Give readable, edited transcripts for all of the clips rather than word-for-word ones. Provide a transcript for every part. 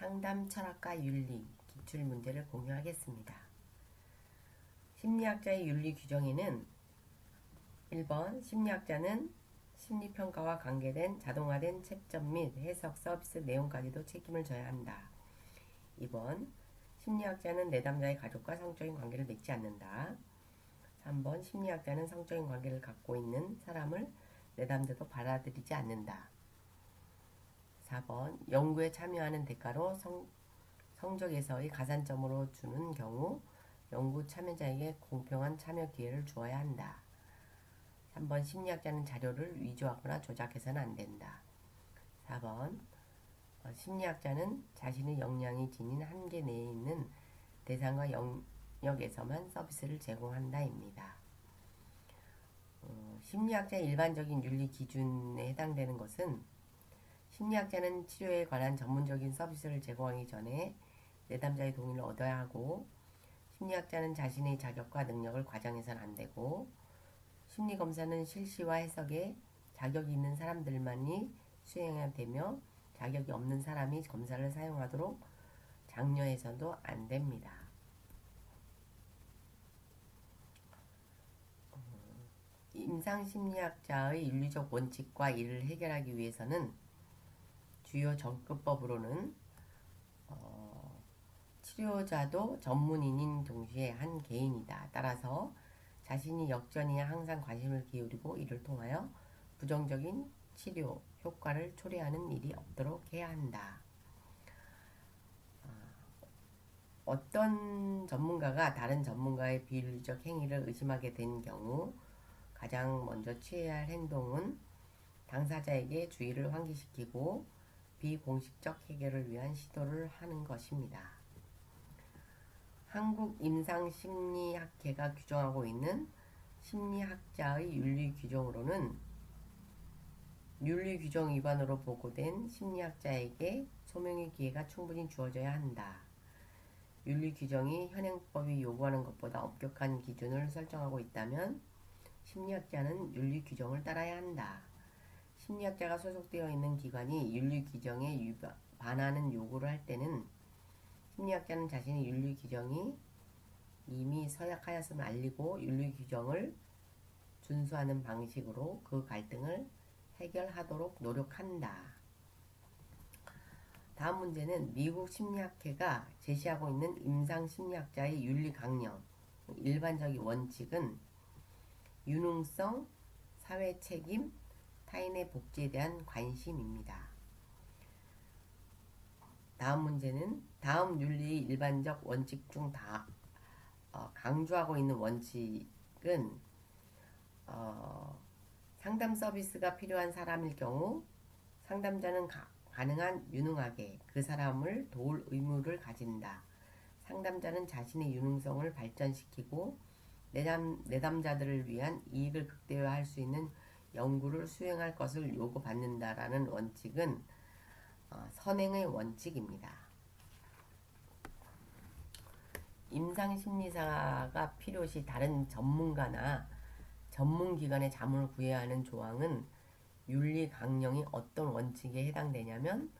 상담 철학과 윤리 기출 문제를 공유하겠습니다. 심리학자의 윤리 규정에는 1번 심리학자는 심리평가와 관계된 자동화된 채점 및 해석 서비스 내용까지도 책임을 져야 한다. 2번 심리학자는 내담자의 가족과 성적인 관계를 맺지 않는다. 3번 심리학자는 성적인 관계를 갖고 있는 사람을 내담자도 받아들이지 않는다. 4번 연구에 참여하는 대가로 성적에서의 가산점으로 주는 경우 연구 참여자에게 공평한 참여 기회를 주어야 한다. 3번 심리학자는 자료를 위조하거나 조작해서는 안 된다. 4번 심리학자는 자신의 역량이 지닌 한계 내에 있는 대상과 영역에서만 서비스를 제공한다입니다. 심리학자의 일반적인 윤리 기준에 해당되는 것은 심리학자는 치료에 관한 전문적인 서비스를 제공하기 전에 내담자의 동의를 얻어야 하고, 심리학자는 자신의 자격과 능력을 과장해서는 안 되고, 심리검사는 실시와 해석에 자격이 있는 사람들만이 수행해야 되며 자격이 없는 사람이 검사를 사용하도록 장려해서도 안 됩니다. 임상심리학자의 윤리적 원칙과 이를 해결하기 위해서는 주요 접근법으로는 치료자도 전문인인 동시에 한 개인이다. 따라서 자신이 역전이야 항상 관심을 기울이고 이를 통하여 부정적인 치료 효과를 초래하는 일이 없도록 해야 한다. 어떤 전문가가 다른 전문가의 비윤리적 행위를 의심하게 된 경우 가장 먼저 취해야 할 행동은 당사자에게 주의를 환기시키고 비공식적 해결을 위한 시도를 하는 것입니다. 한국임상심리학회가 규정하고 있는 심리학자의 윤리 규정으로는 윤리 규정 위반으로 보고된 심리학자에게 소명의 기회가 충분히 주어져야 한다. 윤리 규정이 현행법이 요구하는 것보다 엄격한 기준을 설정하고 있다면 심리학자는 윤리 규정을 따라야 한다. 심리학자가 소속되어 있는 기관이 윤리 규정에 반하는 요구를 할 때는 심리학자는 자신의 윤리 규정이 이미 서약하였음을 알리고 윤리 규정을 준수하는 방식으로 그 갈등을 해결하도록 노력한다. 다음 문제는 미국 심리학회가 제시하고 있는 임상심리학자의 윤리 강령, 일반적인 원칙은 유능성, 사회책임, 타인의 복지에 대한 관심입니다. 다음 문제는 다음 윤리의 일반적 원칙 중 강조하고 있는 원칙은 상담 서비스가 필요한 사람일 경우 상담자는 가능한 유능하게 그 사람을 도울 의무를 가진다. 상담자는 자신의 유능성을 발전시키고 내담자들을 위한 이익을 극대화할 수 있는 연구를 수행할 것을 요구받는다라는 원칙은 선행의 원칙입니다. 임상심리사가 필요시 다른 전문가나 전문기관의 자문을 구해야 하는 조항은 윤리 강령이 어떤 원칙에 해당되냐면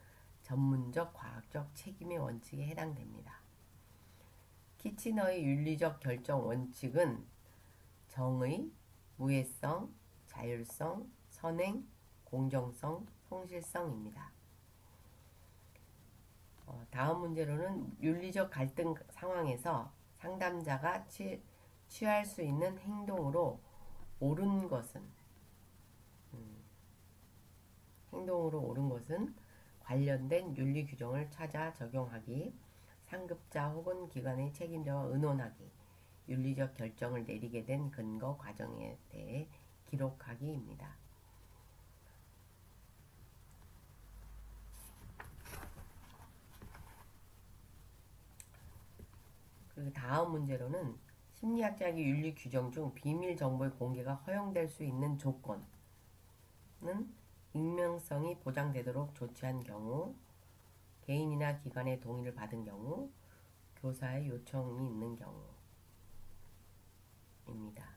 전문적 과학적 책임의 원칙에 해당됩니다. 키치너의 윤리적 결정 원칙은 정의, 우회성, 자율성, 선행, 공정성, 성실성입니다. 다음 문제로는 윤리적 갈등 상황에서 상담자가 취할 수 있는 행동으로 옳은 것은 관련된 윤리 규정을 찾아 적용하기, 상급자 혹은 기관의 책임자와 의논하기, 윤리적 결정을 내리게 된 근거 과정에 대해 기록하기입니다. 그리고 다음 문제로는 심리학자의 윤리 규정 중 비밀 정보의 공개가 허용될 수 있는 조건은 익명성이 보장되도록 조치한 경우, 개인이나 기관의 동의를 받은 경우, 교사의 요청이 있는 경우입니다.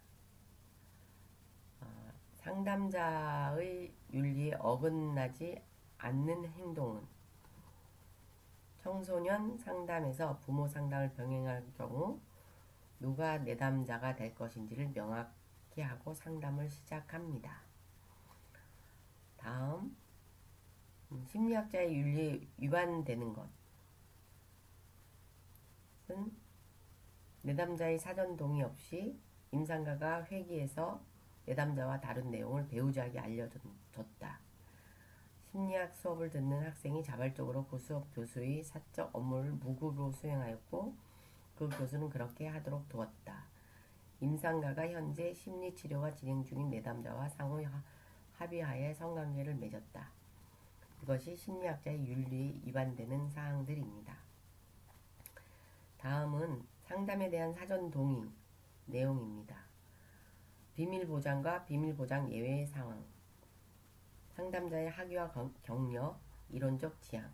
상담자의 윤리에 어긋나지 않는 행동은 청소년 상담에서 부모 상담을 병행할 경우 누가 내담자가 될 것인지를 명확히 하고 상담을 시작합니다. 다음, 심리학자의 윤리에 위반되는 것은 내담자의 사전 동의 없이 임상가가 회기에서 내담자와 다룬 내용을 배우자에게 알려줬다. 심리학 수업을 듣는 학생이 자발적으로 그 수업 교수의 사적 업무를 무급으로 수행하였고 그 교수는 그렇게 하도록 두었다. 임상가가 현재 심리치료가 진행 중인 내담자와 상호 합의하에 성관계를 맺었다. 이것이 심리학자의 윤리에 위반되는 사항들입니다. 다음은 상담에 대한 사전 동의 내용입니다. 비밀보장과 비밀보장 예외의 상황, 상담자의 학위와 경력, 이론적 지향,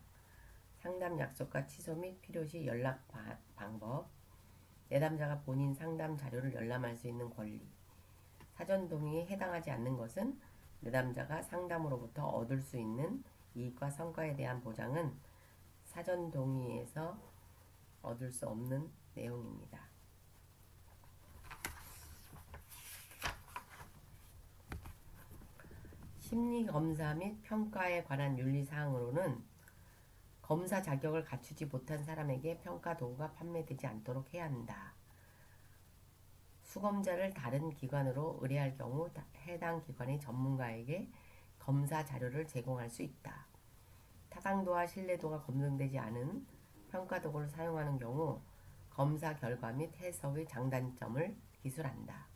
상담 약속과 취소 및 필요시 연락 방법, 내담자가 본인 상담 자료를 열람할 수 있는 권리, 사전 동의에 해당하지 않는 것은 내담자가 상담으로부터 얻을 수 있는 이익과 성과에 대한 보장은 사전 동의에서 얻을 수 없는 내용입니다. 심리검사 및 평가에 관한 윤리사항으로는 검사 자격을 갖추지 못한 사람에게 평가 도구가 판매되지 않도록 해야 한다. 수검자를 다른 기관으로 의뢰할 경우 해당 기관의 전문가에게 검사 자료를 제공할 수 있다. 타당도와 신뢰도가 검증되지 않은 평가 도구를 사용하는 경우 검사 결과 및 해석의 장단점을 기술한다.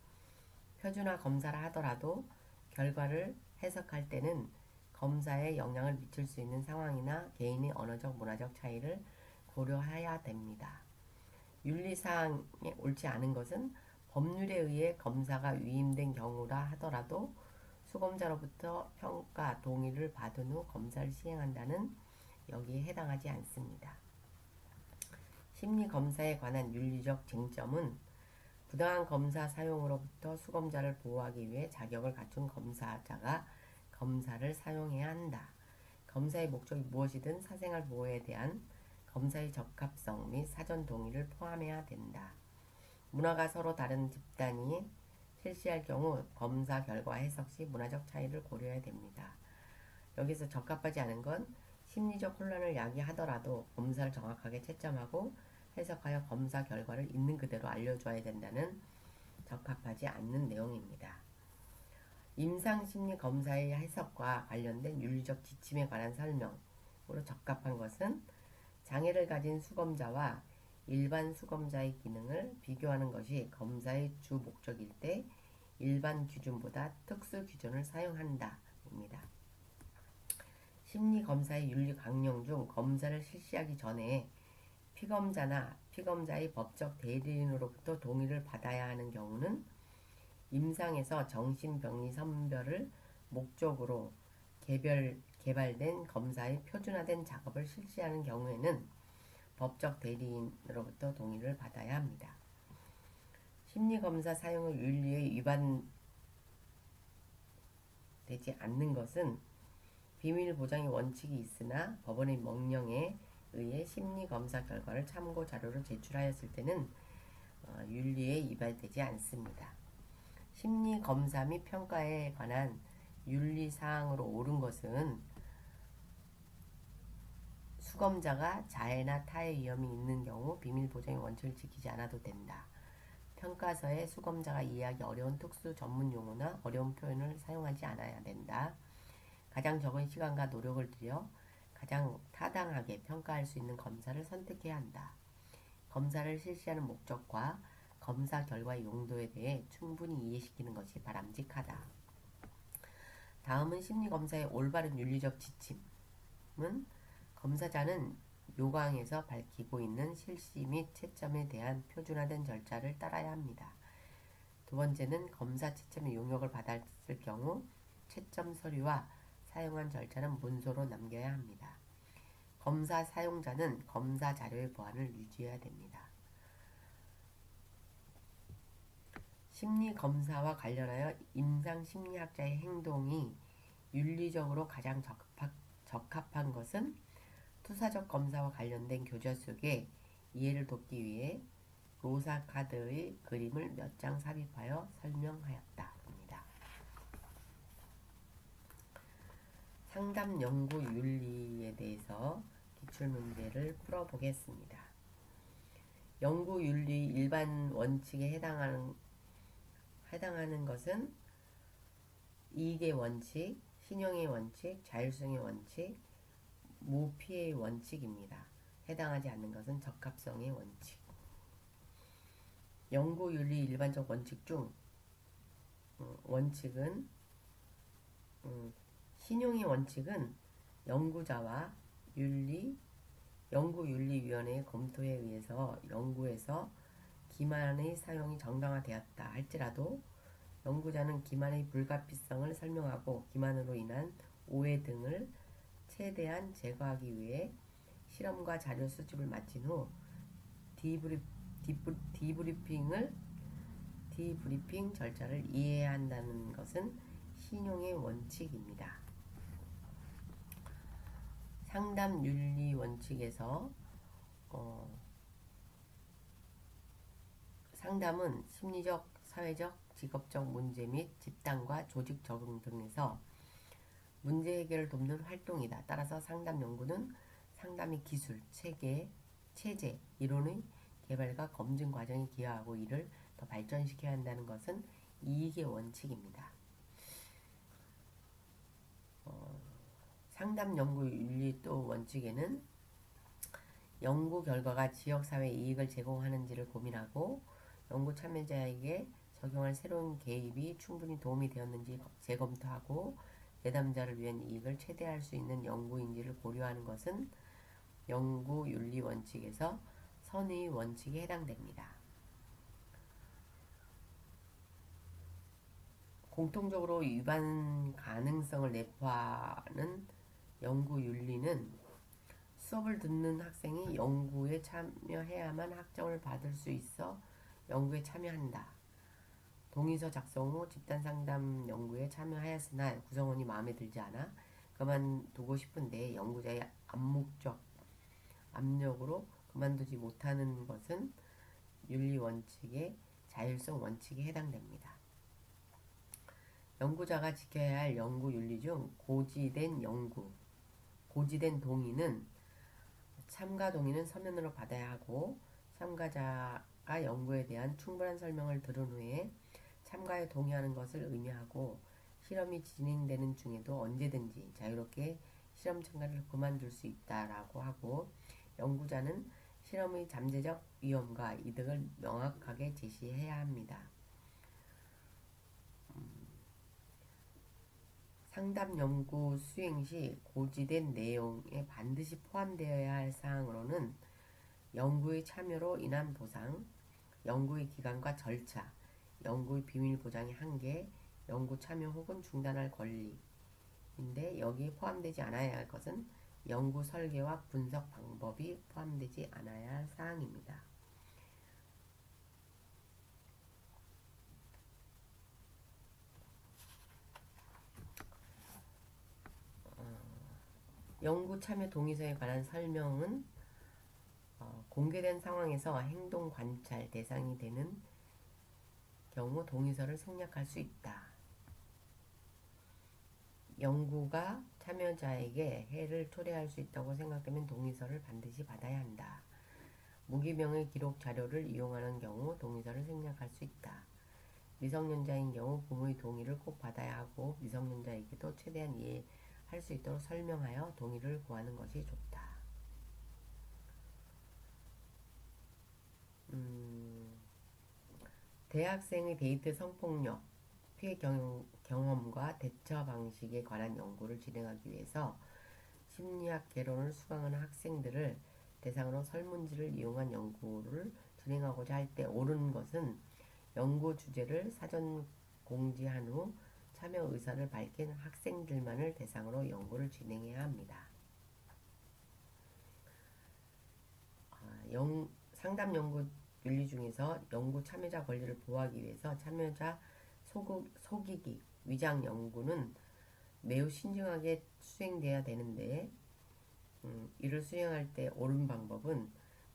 표준화 검사를 하더라도 결과를 해석할 때는 검사에 영향을 미칠 수 있는 상황이나 개인의 언어적, 문화적 차이를 고려해야 됩니다. 윤리사항에 옳지 않은 것은 법률에 의해 검사가 위임된 경우라 하더라도 수검자로부터 평가 동의를 받은 후 검사를 시행한다는 여기에 해당하지 않습니다. 심리검사에 관한 윤리적 쟁점은 부당한 검사 사용으로부터 수검자를 보호하기 위해 자격을 갖춘 검사자가 검사를 사용해야 한다. 검사의 목적이 무엇이든 사생활 보호에 대한 검사의 적합성 및 사전 동의를 포함해야 된다. 문화가 서로 다른 집단이 실시할 경우 검사 결과 해석 시 문화적 차이를 고려해야 됩니다. 여기서 적합하지 않은 건 심리적 혼란을 야기하더라도 검사를 정확하게 채점하고 해석하여 검사 결과를 있는 그대로 알려줘야 된다는 적합하지 않는 내용입니다. 임상심리검사의 해석과 관련된 윤리적 지침에 관한 설명으로 적합한 것은 장애를 가진 수검자와 일반 수검자의 기능을 비교하는 것이 검사의 주 목적일 때 일반 기준보다 특수 기준을 사용한다 입니다. 심리검사의 윤리 강령 중 검사를 실시하기 전에 피검자나 피검자의 법적 대리인으로부터 동의를 받아야 하는 경우는 임상에서 정신병리 선별을 목적으로 개발된 검사의 표준화된 작업을 실시하는 경우에는 법적 대리인으로부터 동의를 받아야 합니다. 심리검사 사용의 윤리에 위반되지 않는 것은 비밀보장의 원칙이 있으나 법원의 명령에 의해 심리검사 결과를 참고 자료로 제출하였을 때는 윤리에 위반되지 않습니다. 심리검사 및 평가에 관한 윤리사항으로 옳은 것은 수검자가 자해나 타해 위험이 있는 경우 비밀보장의 원칙을 지키지 않아도 된다. 평가서에 수검자가 이해하기 어려운 특수 전문 용어나 어려운 표현을 사용하지 않아야 된다. 가장 적은 시간과 노력을 들여 가장 타당하게 평가할 수 있는 검사를 선택해야 한다. 검사를 실시하는 목적과 검사 결과의 용도에 대해 충분히 이해시키는 것이 바람직하다. 다음은 심리검사의 올바른 윤리적 지침은 검사자는 요강에서 밝히고 있는 실시 및 채점에 대한 표준화된 절차를 따라야 합니다. 두 번째는 검사 채점의 용역을 받았을 경우 채점 서류와 사용한 절차는 문서로 남겨야 합니다. 검사 사용자는 검사 자료의 보안을 유지해야 됩니다. 심리검사와 관련하여 임상심리학자의 행동이 윤리적으로 가장 적합한 것은 투사적 검사와 관련된 교재 속에 이해를 돕기 위해 로사 카드의 그림을 몇 장 삽입하여 설명하였다. 입니다. 상담 연구 윤리에 대해서 기출문제를 풀어보겠습니다. 연구 윤리 일반 원칙에 해당하는 것은 이익의 원칙, 신용의 원칙, 자율성의 원칙, 무피해의 원칙입니다. 해당하지 않는 것은 적합성의 원칙. 연구윤리 일반적 원칙 중 원칙은 신용의 원칙은 연구자와 연구윤리위원회의 검토에 의해서 연구에서 기만의 사용이 정당화되었다 할지라도 연구자는 기만의 불가피성을 설명하고 기만으로 인한 오해 등을 최대한 제거하기 위해 실험과 자료 수집을 마친 후 디브리핑 절차를 이해해야 한다는 것은 신용의 원칙입니다. 상담 윤리 원칙에서 상담은 심리적, 사회적, 직업적 문제 및 집단과 조직 적응 등에서 문제 해결을 돕는 활동이다. 따라서 상담 연구는 상담의 기술, 체제, 이론의 개발과 검증 과정에 기여하고 이를 더 발전시켜야 한다는 것은 이익의 원칙입니다. 상담 연구 윤리 또 원칙에는 연구 결과가 지역사회에 이익을 제공하는지를 고민하고 연구 참여자에게 적용할 새로운 개입이 충분히 도움이 되었는지 재검토하고 내담자를 위한 이익을 최대화할 수 있는 연구인지를 고려하는 것은 연구윤리 원칙에서 선의 원칙에 해당됩니다. 공통적으로 위반 가능성을 내포하는 연구윤리는 수업을 듣는 학생이 연구에 참여해야만 학점을 받을 수 있어 연구에 참여한다. 동의서 작성 후 집단상담 연구에 참여하였으나 구성원이 마음에 들지 않아 그만두고 싶은데 연구자의 암묵적 압력으로 그만두지 못하는 것은 윤리 원칙의 자율성 원칙에 해당됩니다. 연구자가 지켜야 할 연구 윤리 중 고지된 동의는 참가 동의는 서면으로 받아야 하고 참가자가 연구에 대한 충분한 설명을 들은 후에 참가에 동의하는 것을 의미하고 실험이 진행되는 중에도 언제든지 자유롭게 실험 참가를 그만둘 수 있다라고 하고 연구자는 실험의 잠재적 위험과 이득을 명확하게 제시해야 합니다. 상담 연구 수행 시 고지된 내용에 반드시 포함되어야 할 사항으로는 연구의 참여로 인한 보상, 연구의 기간과 절차, 연구의 비밀 보장의 한계, 연구 참여 혹은 중단할 권리인데 여기에 포함되지 않아야 할 것은 연구 설계와 분석 방법이 포함되지 않아야 할 사항입니다. 연구 참여 동의서에 관한 설명은 공개된 상황에서 행동 관찰 대상이 되는 경우 동의서를 생략할 수 있다. 연구가 참여자에게 해를 초래할 수 있다고 생각되면 동의서를 반드시 받아야 한다. 무기명의 기록 자료를 이용하는 경우 동의서를 생략할 수 있다. 미성년자인 경우 부모의 동의를 꼭 받아야 하고 미성년자에게도 최대한 이해할 수 있도록 설명하여 동의를 구하는 것이 좋다. 대학생의 데이트 성폭력 피해 경험과 대처 방식에 관한 연구를 진행하기 위해서 심리학 개론을 수강하는 학생들을 대상으로 설문지를 이용한 연구를 진행하고자 할 때 옳은 것은 연구 주제를 사전 공지한 후 참여 의사를 밝힌 학생들만을 대상으로 연구를 진행해야 합니다. 상담 연구 윤리 중에서 연구 참여자 권리를 보호하기 위해서 참여자 속이기, 위장 연구는 매우 신중하게 수행돼야 되는데 이를 수행할 때 옳은 방법은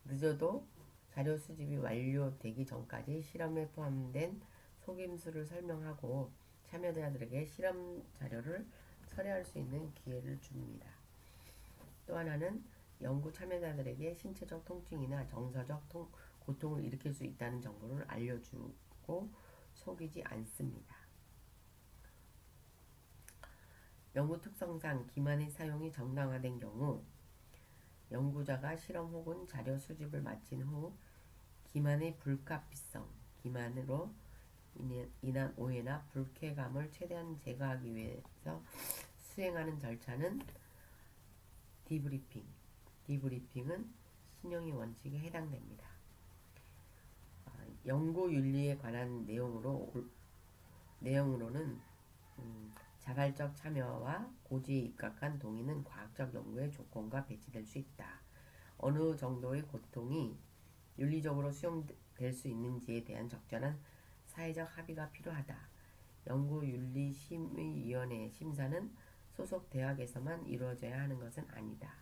늦어도 자료 수집이 완료되기 전까지 실험에 포함된 속임수를 설명하고 참여자들에게 실험 자료를 철회할 수 있는 기회를 줍니다. 또 하나는 연구 참여자들에게 신체적 통증이나 정서적 고통을 일으킬 수 있다는 정보를 알려주고 속이지 않습니다. 연구 특성상 기만의 사용이 정당화된 경우 연구자가 실험 혹은 자료 수집을 마친 후 기만의 불가피성, 기만으로 인한 오해나 불쾌감을 최대한 제거하기 위해서 수행하는 절차는 디브리핑. 디브리핑은 신용의 원칙에 해당됩니다. 연구 윤리에 관한 내용으로는 자발적 참여와 고지에 입각한 동의는 과학적 연구의 조건과 배치될 수 있다. 어느 정도의 고통이 윤리적으로 수용될 수 있는지에 대한 적절한 사회적 합의가 필요하다. 연구윤리심의위원회의 심사는 소속 대학에서만 이루어져야 하는 것은 아니다.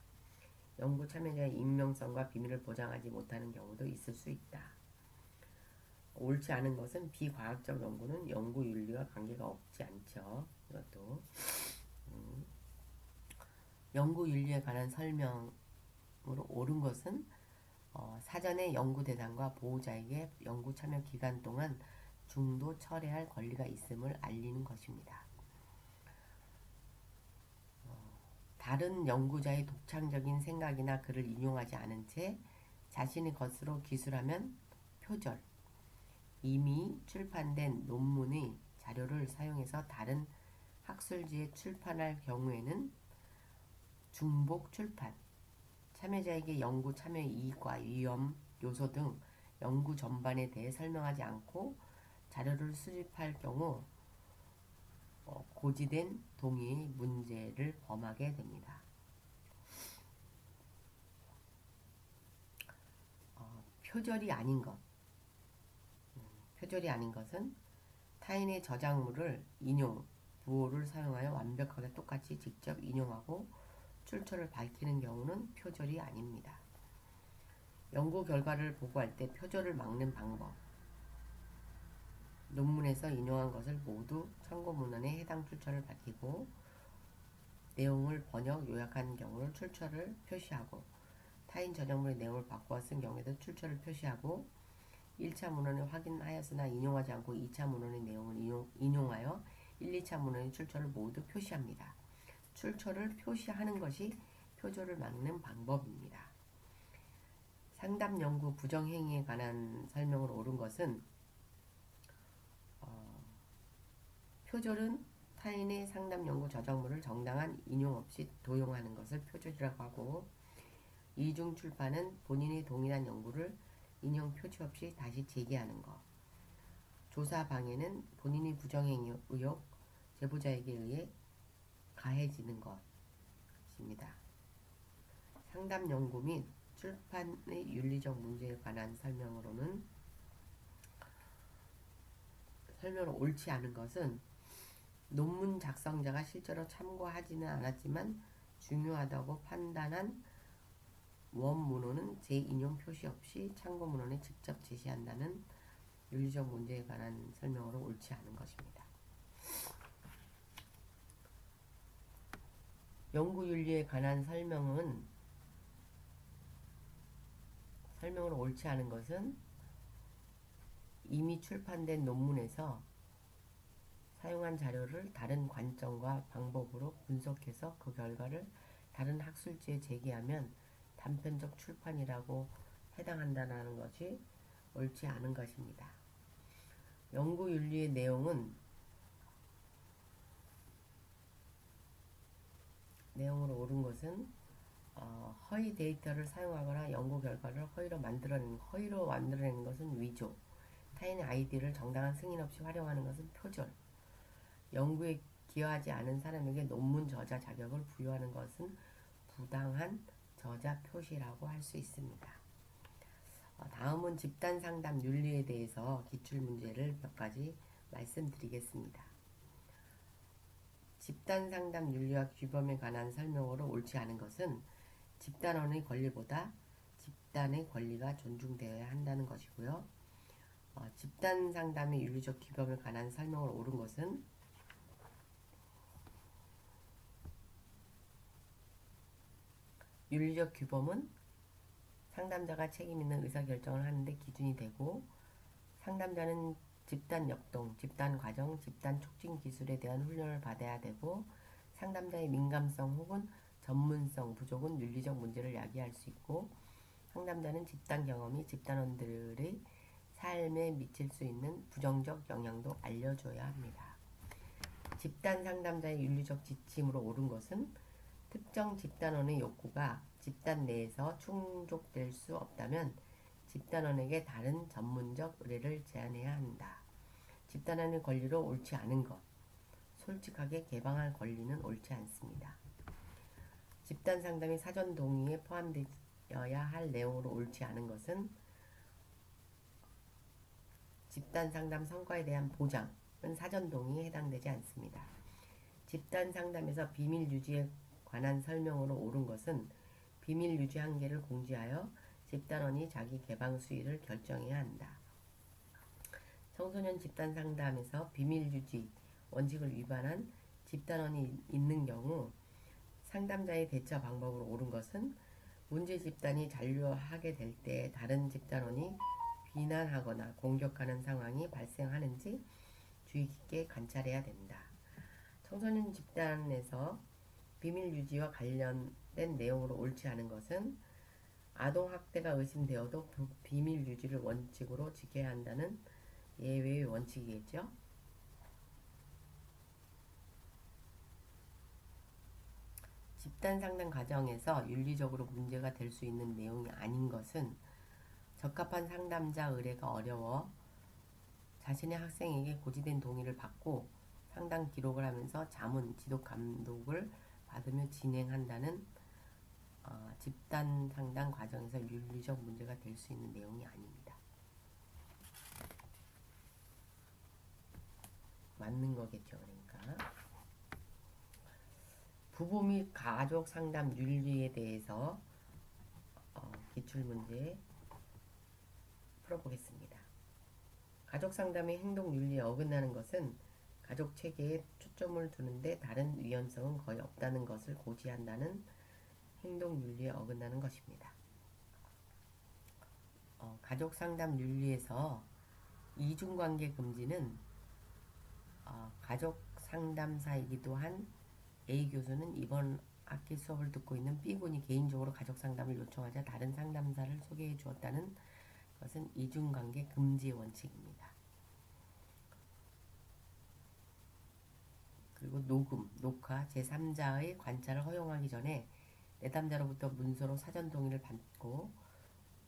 연구 참여자의 익명성과 비밀을 보장하지 못하는 경우도 있을 수 있다. 옳지 않은 것은 비과학적 연구는 연구윤리와 관계가 없지 않죠. 이것도 연구윤리에 관한 설명으로 옳은 것은 사전에 연구 대상과 보호자에게 연구 참여 기간 동안 중도 철회할 권리가 있음을 알리는 것입니다. 다른 연구자의 독창적인 생각이나 글을 인용하지 않은 채 자신의 것으로 기술하면 표절, 이미 출판된 논문의 자료를 사용해서 다른 학술지에 출판할 경우에는 중복 출판, 참여자에게 연구 참여의 이익과 위험 요소 등 연구 전반에 대해 설명하지 않고 자료를 수집할 경우 고지된 동의의 문제를 범하게 됩니다. 표절이 아닌 것. 표절이 아닌 것은 타인의 저작물을 인용, 부호를 사용하여 완벽하게 똑같이 직접 인용하고 출처를 밝히는 경우는 표절이 아닙니다. 연구 결과를 보고할 때 표절을 막는 방법. 논문에서 인용한 것을 모두 참고 문헌에 해당 출처를 밝히고 내용을 번역, 요약한 경우를 출처를 표시하고 타인 저작물의 내용을 바꾸어 쓴 경우에도 출처를 표시하고 1차 문헌을 확인하였으나 인용하지 않고 2차 문헌의 내용을 인용하여 1, 2차 문헌의 출처를 모두 표시합니다. 출처를 표시하는 것이 표절을 막는 방법입니다. 상담 연구 부정행위에 관한 설명으로 옳은 것은 표절은 타인의 상담 연구 저작물을 정당한 인용 없이 도용하는 것을 표절이라고 하고 이중 출판은 본인이 동일한 연구를 인용 표시 없이 다시 제기하는 것. 조사 방해는 본인이 부정행위 의혹 제보자에게 의해 가해지는 것입니다. 상담 연구 및 출판의 윤리적 문제에 관한 설명으로 옳지 않은 것은 논문 작성자가 실제로 참고하지는 않았지만 중요하다고 판단한 원문호는 재인용 표시 없이 참고 문헌에 직접 제시한다는 윤리적 문제에 관한 설명으로 옳지 않은 것입니다. 연구윤리에 관한 설명으로 옳지 않은 것은 이미 출판된 논문에서 사용한 자료를 다른 관점과 방법으로 분석해서 그 결과를 다른 학술지에 제기하면 단편적 출판이라고 해당한다는 것이 옳지 않은 것입니다. 연구윤리의 내용으로 옳은 것은 허위 데이터를 사용하거나 연구 결과를 허위로 만들어내는 것은 위조, 타인의 아이디를 정당한 승인 없이 활용하는 것은 표절, 연구에 기여하지 않은 사람에게 논문 저자 자격을 부여하는 것은 부당한 저자 표시라고 할 수 있습니다. 다음은 집단 상담 윤리에 대해서 기출 문제를 몇 가지 말씀드리겠습니다. 집단 상담 윤리와 규범에 관한 설명으로 옳지 않은 것은 집단원의 권리보다 집단의 권리가 존중되어야 한다는 것이고요. 집단 상담의 윤리적 규범에 관한 설명을 옳은 것은 윤리적 규범은 상담자가 책임 있는 의사결정을 하는데 기준이 되고, 상담자는 집단 역동, 집단 과정, 집단 촉진 기술에 대한 훈련을 받아야 되고, 상담자의 민감성 혹은 전문성 부족은 윤리적 문제를 야기할 수 있고, 상담자는 집단 경험이 집단원들의 삶에 미칠 수 있는 부정적 영향도 알려줘야 합니다. 집단 상담자의 윤리적 지침으로 옳은 것은 특정 집단원의 욕구가 집단 내에서 충족될 수 없다면 집단원에게 다른 전문적 의뢰를 제안해야 한다. 집단원의 권리로 옳지 않은 것, 솔직하게 개방할 권리는 옳지 않습니다. 집단 상담이 사전 동의에 포함되어야 할 내용으로 옳지 않은 것은 집단 상담 성과에 대한 보장은 사전 동의에 해당되지 않습니다. 집단 상담에서 비밀 유지에 관한 설명으로 옳은 것은 비밀 유지 한계를 공지하여 집단원이 자기 개방 수위를 결정해야 한다. 청소년 집단 상담에서 비밀 유지 원칙을 위반한 집단원이 있는 경우 상담자의 대처 방법으로 옳은 것은 문제 집단이 잔류하게 될 때 다른 집단원이 비난하거나 공격하는 상황이 발생하는지 주의 깊게 관찰해야 된다. 청소년 집단에서 비밀 유지와 관련된 내용으로 옳지 않은 것은 아동학대가 의심되어도 비밀 유지를 원칙으로 지켜야 한다는 예외의 원칙이겠죠. 집단 상담 과정에서 윤리적으로 문제가 될 수 있는 내용이 아닌 것은 적합한 상담자 의뢰가 어려워 자신의 학생에게 고지된 동의를 받고 상담 기록을 하면서 자문, 지도 감독을 받으며 진행한다는 집단 상담 과정에서 윤리적 문제가 될 수 있는 내용이 아닙니다. 맞는 거겠죠. 그러니까 부부 및 가족 상담 윤리에 대해서 기출문제 풀어보겠습니다. 가족 상담의 행동 윤리에 어긋나는 것은 가족 체계에 초점을 두는데 다른 유연성은 거의 없다는 것을 고지한다는 행동 윤리에 어긋나는 것입니다. 가족 상담 윤리에서 이중관계 금지는 가족 상담사이기도 한 A 교수는 이번 학기 수업을 듣고 있는 B군이 개인적으로 가족 상담을 요청하자 다른 상담사를 소개해 주었다는 것은 이중관계 금지 원칙입니다. 그리고 녹음, 녹화, 제3자의 관찰을 허용하기 전에 내담자로부터 문서로 사전 동의를 받고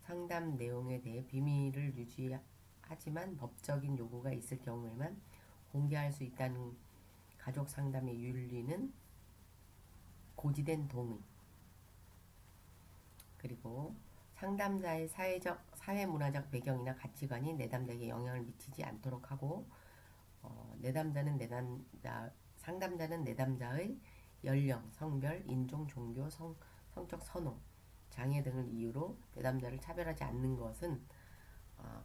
상담 내용에 대해 비밀을 유지하지만 법적인 요구가 있을 경우에만 공개할 수 있다는 가족 상담의 윤리는 고지된 동의, 그리고 상담자의 사회문화적 배경이나 가치관이 내담자에게 영향을 미치지 않도록 하고, 상담자는 내담자의 연령, 성별, 인종, 종교, 성적 선호, 장애 등을 이유로 내담자를 차별하지 않는 것은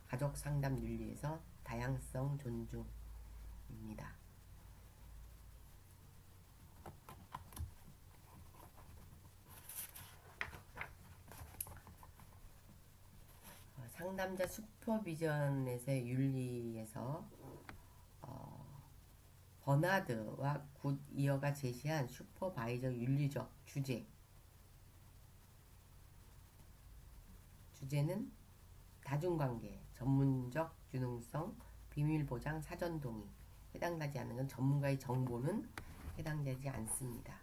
가족 상담 윤리에서 다양성 존중입니다. 상담자 슈퍼비전에서의 윤리에서 버나드와 굿이어가 제시한 슈퍼바이저 윤리적 주제는 다중관계, 전문적 균형성, 비밀보장, 사전동의, 해당되지 않는 건 전문가의 정보는 해당되지 않습니다.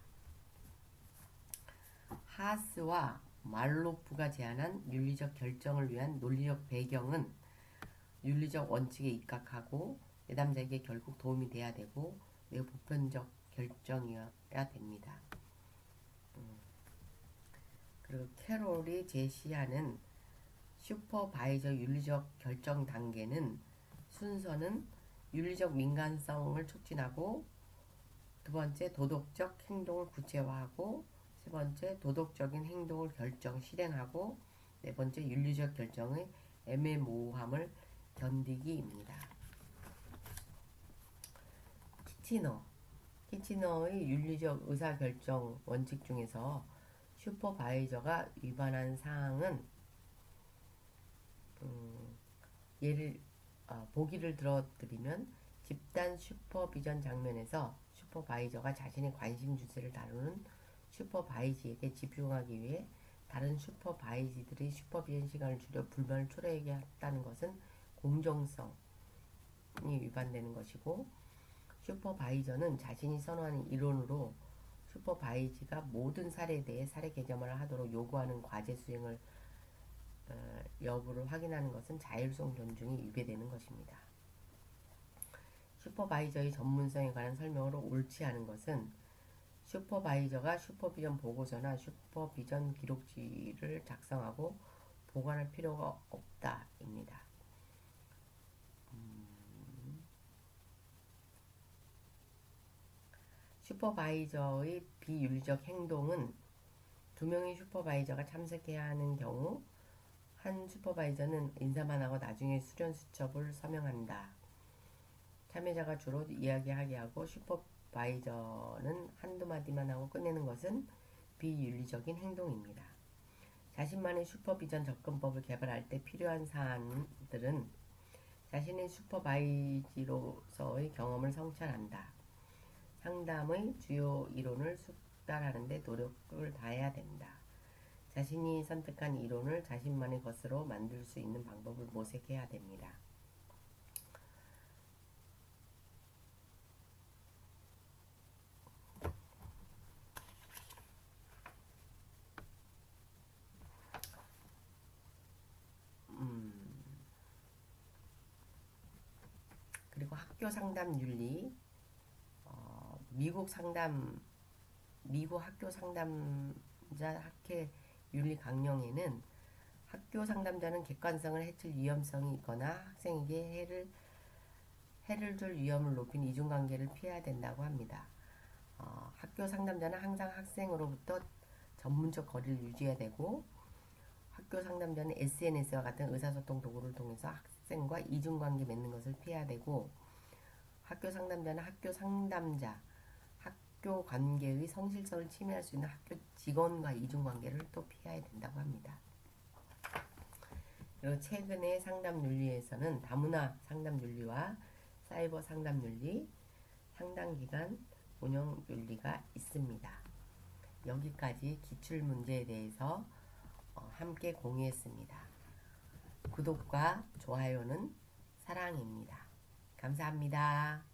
하스와 말로프가 제안한 윤리적 결정을 위한 논리적 배경은 윤리적 원칙에 입각하고 내담자에게 결국 도움이 돼야 되고 매우 보편적 결정이어야 됩니다. 그리고 캐롤이 제시하는 슈퍼바이저 윤리적 결정 단계는 순서는 윤리적 민감성을 촉진하고, 두 번째 도덕적 행동을 구체화하고, 세 번째, 도덕적인 행동을 결정, 실행하고 네 번째, 윤리적 결정의 애매모호함을 견디기입니다. 키치너의 윤리적 의사결정 원칙 중에서 슈퍼바이저가 위반한 사항은 예를 보기를 들어드리면 집단 슈퍼비전 장면에서 슈퍼바이저가 자신의 관심 주제를 다루는 슈퍼바이지에게 집중하기 위해 다른 슈퍼바이지들의 슈퍼비전 시간을 줄여 불만을 초래하게 했다는 것은 공정성이 위반되는 것이고, 슈퍼바이저는 자신이 선호하는 이론으로 슈퍼바이지가 모든 사례에 대해 사례 개념을 하도록 요구하는 과제 수행을 여부를 확인하는 것은 자율성 존중이 위배되는 것입니다. 슈퍼바이저의 전문성에 관한 설명으로 옳지 않은 것은 슈퍼바이저가 슈퍼비전 보고서나 슈퍼비전 기록지를 작성하고 보관할 필요가 없다입니다. 슈퍼바이저의 비윤리적 행동은 두 명의 슈퍼바이저가 참석해야 하는 경우 한 슈퍼바이저는 인사만 하고 나중에 수련 수첩을 서명한다. 참여자가 주로 이야기하게 하고 슈퍼바이저는 한두 마디만 하고 끝내는 것은 비윤리적인 행동입니다. 자신만의 슈퍼비전 접근법을 개발할 때 필요한 사안들은 자신의 슈퍼바이지로서의 경험을 성찰한다. 상담의 주요 이론을 숙달하는 데 노력을 다해야 된다. 자신이 선택한 이론을 자신만의 것으로 만들 수 있는 방법을 모색해야 됩니다. 그리고 학교 상담 윤리, 미국 학교 상담자 학회 윤리 강령에는 학교 상담자는 객관성을 해칠 위험성이 있거나 학생에게 해를 줄 위험을 높인 이중관계를 피해야 된다고 합니다. 학교 상담자는 항상 학생으로부터 전문적 거리를 유지해야 되고, 학교 상담자는 SNS와 같은 의사소통 도구를 통해서 학생과 이중관계 맺는 것을 피해야 되고, 학교 상담자는 학교 상담자, 학교 관계의 성실성을 침해할 수 있는 학교 직원과 이중관계를 또 피해야 된다고 합니다. 그리고 최근의 상담 윤리에서는 다문화 상담 윤리와 사이버 상담 윤리, 상담기관 운영 윤리가 있습니다. 여기까지 기출 문제에 대해서 함께 공유했습니다. 구독과 좋아요는 사랑입니다. 감사합니다.